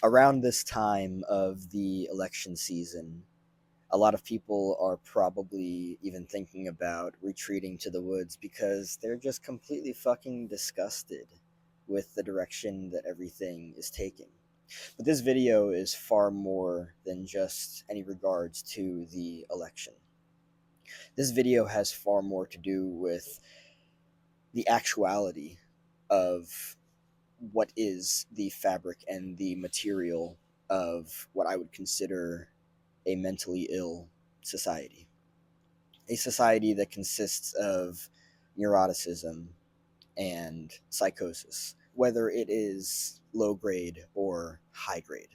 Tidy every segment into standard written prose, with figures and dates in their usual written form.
Around this time of the election season, a lot of people are probably even thinking about retreating to the woods because they're just completely fucking disgusted with the direction that everything is taking. But this video is far more than just any regards to the election. This video has far more to do with the actuality of what is the fabric and the material of what I would consider a mentally ill society. A society that consists of neuroticism and psychosis, whether it is low grade or high grade.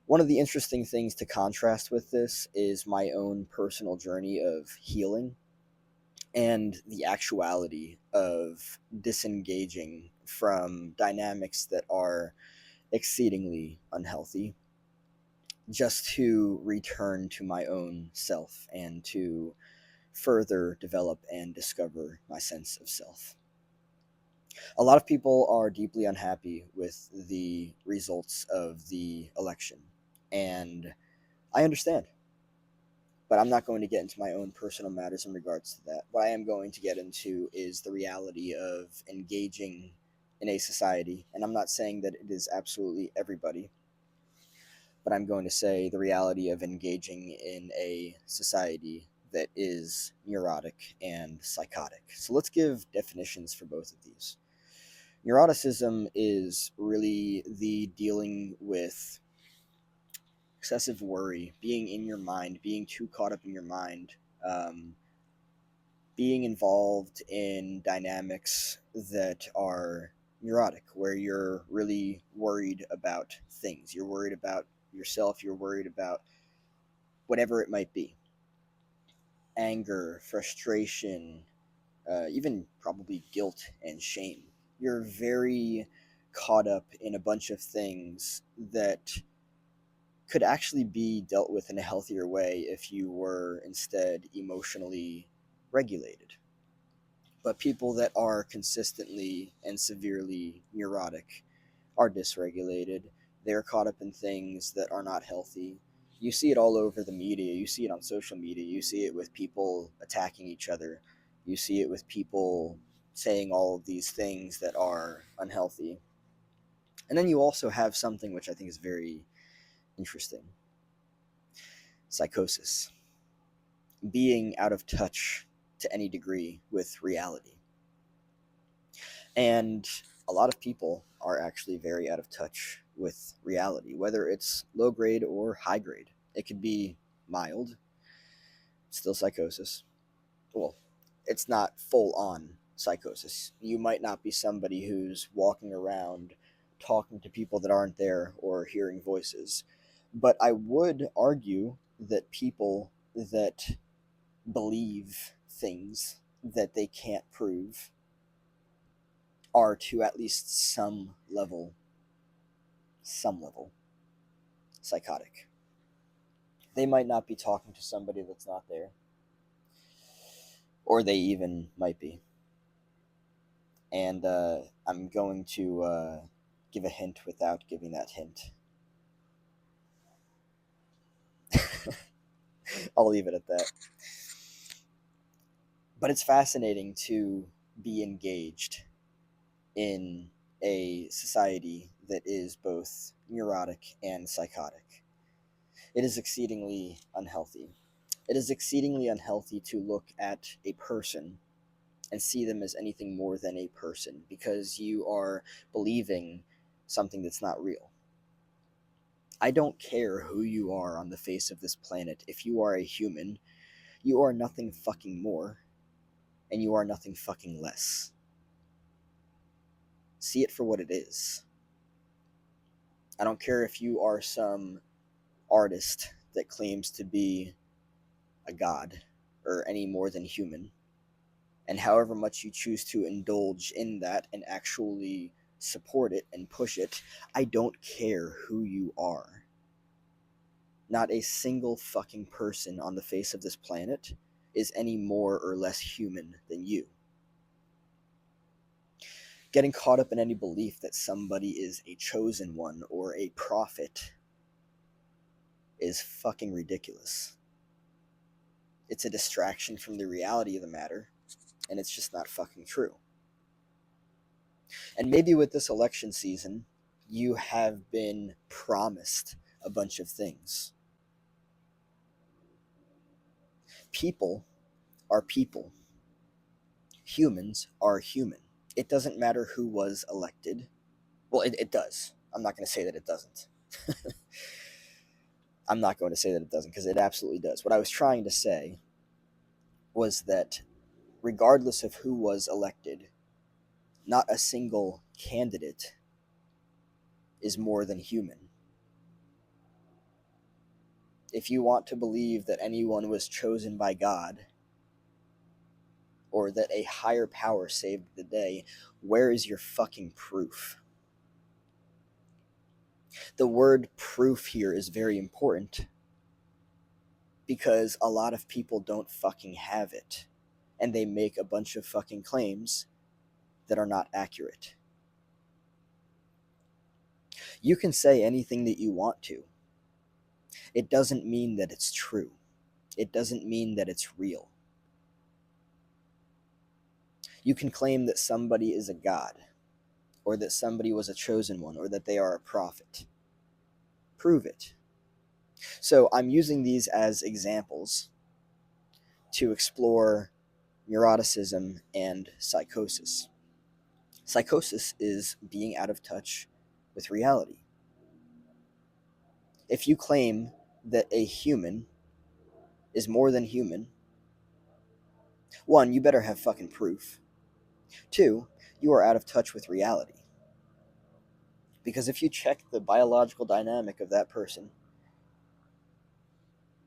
One of the interesting things to contrast with this is my own personal journey of healing and the actuality of disengaging from dynamics that are exceedingly unhealthy just to return to my own self and to further develop and discover my sense of self. A lot of people are deeply unhappy with the results of the election, and I understand. But I'm not going to get into my own personal matters in regards to that. What I am going to get into is the reality of engaging in a society, and I'm not saying that it is absolutely everybody, but I'm going to say the reality of engaging in a society that is neurotic and psychotic. So let's give definitions for both of these. Neuroticism is really the dealing with excessive worry, being in your mind, being too caught up in your mind, um, being involved in dynamics that are neurotic, where you're really worried about things. You're worried about yourself, you're worried about whatever it might be. Anger, frustration, even probably guilt and shame. You're very caught up in a bunch of things that could actually be dealt with in a healthier way if you were instead emotionally regulated. But people that are consistently and severely neurotic are dysregulated. They're caught up in things that are not healthy. You see it all over the media. You see it on social media. You see it with people attacking each other. You see it with people saying all of these things that are unhealthy. And then you also have something which I think is very interesting: psychosis. Being out of touch to any degree with reality. And a lot of people are actually very out of touch with reality, whether it's low grade or high grade. It could be mild, still psychosis. Well, it's not full on psychosis. You might not be somebody who's walking around talking to people that aren't there or hearing voices. But I would argue that people that believe things that they can't prove are to at least some level psychotic. They might not be talking to somebody that's not there, or they even might be. And I'm going to give a hint without giving that hint. I'll leave it at that. But it's fascinating to be engaged in a society that is both neurotic and psychotic. It is exceedingly unhealthy. It is exceedingly unhealthy to look at a person and see them as anything more than a person because you are believing something that's not real. I don't care who you are on the face of this planet. If you are a human, you are nothing fucking more, and you are nothing fucking less. See it for what it is. I don't care if you are some artist that claims to be a god or any more than human, and however much you choose to indulge in that and actually support it and push it, I don't care who you are. Not a single fucking person on the face of this planet is any more or less human than you. Getting caught up in any belief that somebody is a chosen one or a prophet is fucking ridiculous. It's a distraction from the reality of the matter, and it's just not fucking true. And maybe with this election season, you have been promised a bunch of things. People are people. Humans are human. It doesn't matter who was elected. Well, it does. I'm not going to say that it doesn't. I'm not going to say that it doesn't, because it absolutely does. What I was trying to say was that regardless of who was elected, not a single candidate is more than human. If you want to believe that anyone was chosen by God, or that a higher power saved the day, where is your fucking proof? The word proof here is very important, because a lot of people don't fucking have it, and they make a bunch of fucking claims that are not accurate. You can say anything that you want to. It doesn't mean that it's true. It doesn't mean that it's real. You can claim that somebody is a god, or that somebody was a chosen one, or that they are a prophet. Prove it. So I'm using these as examples to explore neuroticism and psychosis. Psychosis is being out of touch with reality. If you claim that a human is more than human, one, you better have fucking proof. Two, you are out of touch with reality. Because if you check the biological dynamic of that person,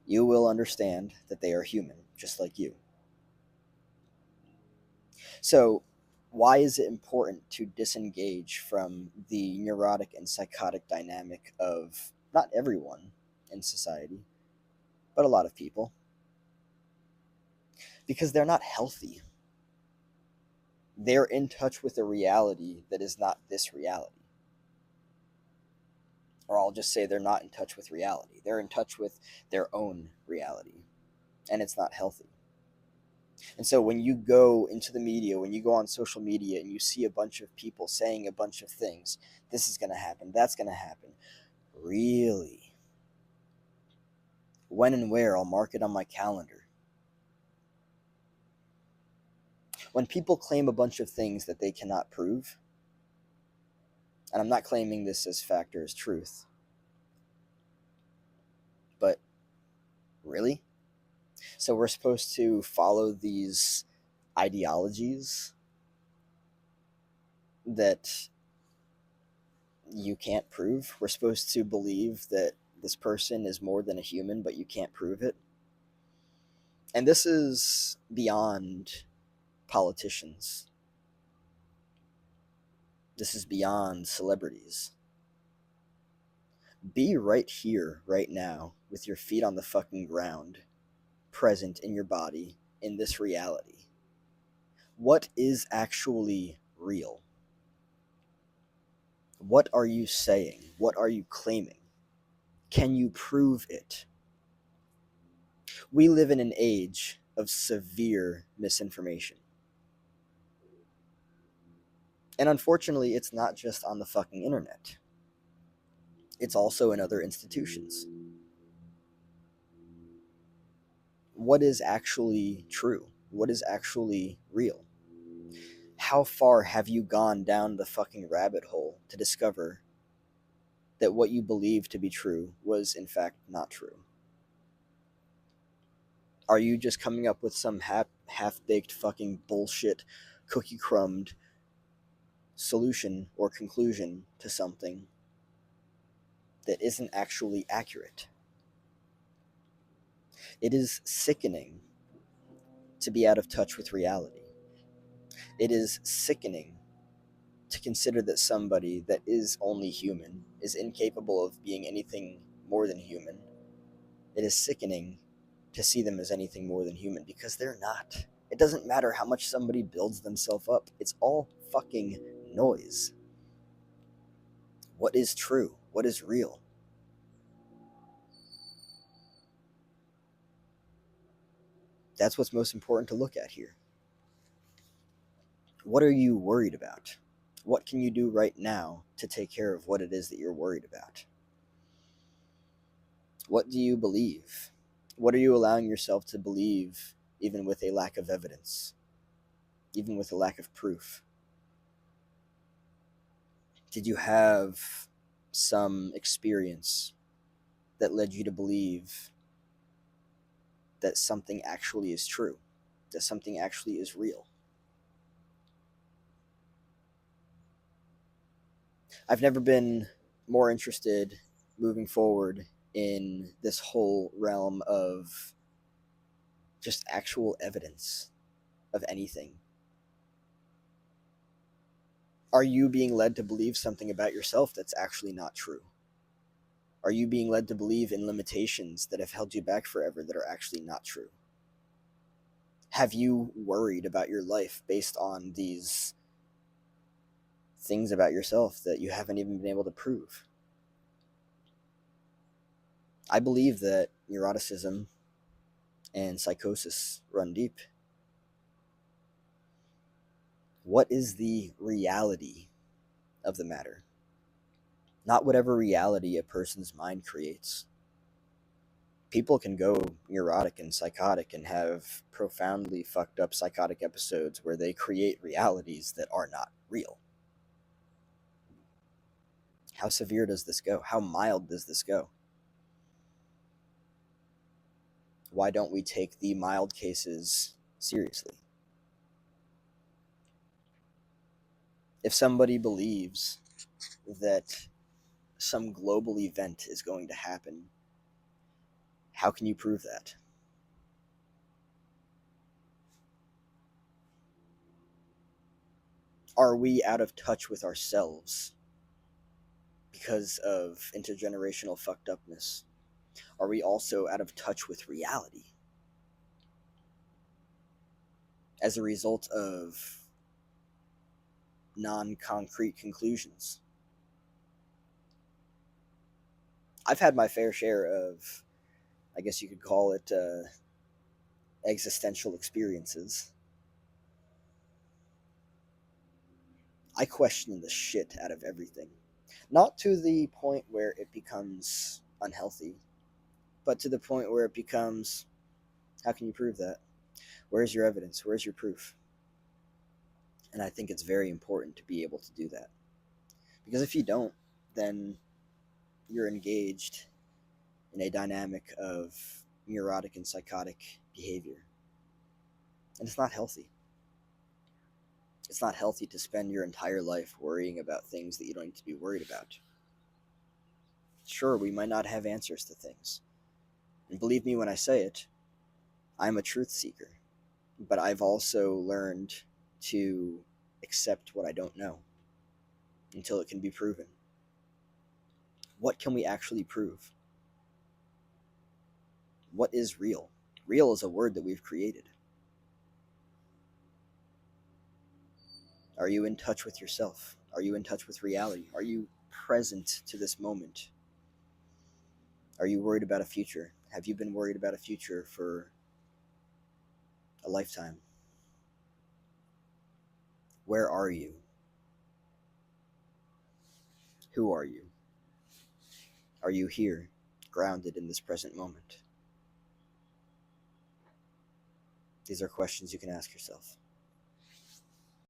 you will understand that they are human, just like you. So, why is it important to disengage from the neurotic and psychotic dynamic of not everyone in society, but a lot of people? Because they're not healthy. They're in touch with a reality that is not this reality. Or I'll just say they're not in touch with reality. They're in touch with their own reality, and it's not healthy. And so when you go into the media, when you go on social media and you see a bunch of people saying a bunch of things, this is going to happen, that's going to happen. Really? When and where? I'll mark it on my calendar. When people claim a bunch of things that they cannot prove, and I'm not claiming this as fact or as truth, but really? So we're supposed to follow these ideologies that you can't prove? We're supposed to believe that this person is more than a human, but you can't prove it? And this is beyond politicians. This is beyond celebrities. Be right here, right now, with your feet on the fucking ground, present in your body, in this reality. What is actually real? What are you saying? What are you claiming? Can you prove it? We live in an age of severe misinformation. And unfortunately, it's not just on the fucking internet. It's also in other institutions. What is actually true? What is actually real? How far have you gone down the fucking rabbit hole to discover that what you believed to be true was in fact not true? Are you just coming up with some half-baked fucking bullshit, cookie-crumbed solution or conclusion to something that isn't actually accurate? It is sickening to be out of touch with reality. It is sickening to consider that somebody that is only human is incapable of being anything more than human. It is sickening to see them as anything more than human, because they're not. It doesn't matter how much somebody builds themselves up. It's all fucking noise? What is true? What is real? That's what's most important to look at here. What are you worried about? What can you do right now to take care of what it is that you're worried about? What do you believe? What are you allowing yourself to believe, even with a lack of evidence, even with a lack of proof? Did you have some experience that led you to believe that something actually is true, that something actually is real? I've never been more interested moving forward in this whole realm of just actual evidence of anything. Are you being led to believe something about yourself that's actually not true? Are you being led to believe in limitations that have held you back forever that are actually not true? Have you worried about your life based on these things about yourself that you haven't even been able to prove? I believe that neuroticism and psychosis run deep. What is the reality of the matter? Not whatever reality a person's mind creates. People can go neurotic and psychotic and have profoundly fucked up psychotic episodes where they create realities that are not real. How severe does this go? How mild does this go? Why don't we take the mild cases seriously? If somebody believes that some global event is going to happen, how can you prove that? Are we out of touch with ourselves because of intergenerational fucked upness? Are we also out of touch with reality as a result of non-concrete conclusions? I've had my fair share of, I guess you could call it, existential experiences. I question the shit out of everything. Not to the point where it becomes unhealthy, but to the point where it becomes, how can you prove that? Where's your evidence? Where's your proof? And I think it's very important to be able to do that. Because if you don't, then you're engaged in a dynamic of neurotic and psychotic behavior. And it's not healthy. It's not healthy to spend your entire life worrying about things that you don't need to be worried about. Sure, we might not have answers to things. And believe me when I say it, I'm a truth seeker. But I've also learned to accept what I don't know until it can be proven. What can we actually prove? What is real? Real is a word that we've created. Are you in touch with yourself? Are you in touch with reality? Are you present to this moment? Are you worried about a future? Have you been worried about a future for a lifetime? Where are you? Who are you? Are you here, grounded in this present moment? These are questions you can ask yourself.